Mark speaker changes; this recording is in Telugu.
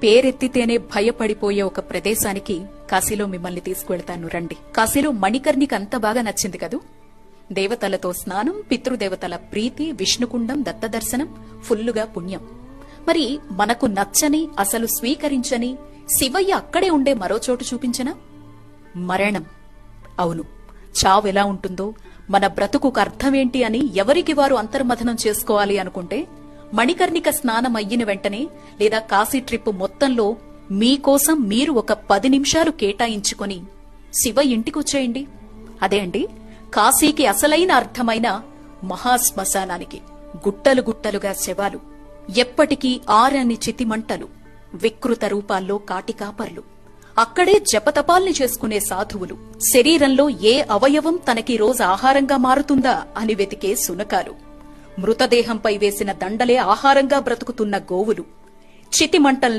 Speaker 1: పేరెత్తితేనే భయపడిపోయే ఒక ప్రదేశానికి కాశీలో మిమ్మల్ని తీసుకువెళ్తాను రండి. కాశీలో మణికర్ణికి అంత బాగా నచ్చింది కదూ. దేవతలతో స్నానం, పితృదేవతల ప్రీతి, విష్ణుకుండం, దత్తదర్శనం, ఫుల్లుగా పుణ్యం. మరి మనకు నచ్చని, అసలు స్వీకరించని శివయ్య అక్కడే ఉండే మరో చోటు చూపించనా? మరణం. అవును, చావెలా ఉంటుందో, మన బ్రతుకుకు అర్థమేంటి అని ఎవరికి వారు అంతర్మథనం చేసుకోవాలి అనుకుంటే మణికర్ణిక స్నానం అయ్యిన వెంటనే లేదా కాశీ ట్రిప్ మొత్తంలో మీకోసం మీరు ఒక 10 నిమిషాలు కేటాయించుకొని శివ ఇంటికొచ్చేయండి. అదే అండి కాశీకి అసలైన అర్థమైన మహాశ్మశానానికి. గుట్టలు గుట్టలుగా శవాలు, ఎప్పటికీ ఆరని చితిమంటలు, వికృత రూపాల్లో కాటికాపర్లు, అక్కడే జపతపాల్ని చేసుకునే సాధువులు, శరీరంలో ఏ అవయవం తనకి రోజు ఆహారంగా మారుతుందా అని వెతికే సునకాలు, మృతదేహంపై వేసిన దండలే ఆహారంగా బ్రతుకుతున్న గోవులు, చితిమంటల్ని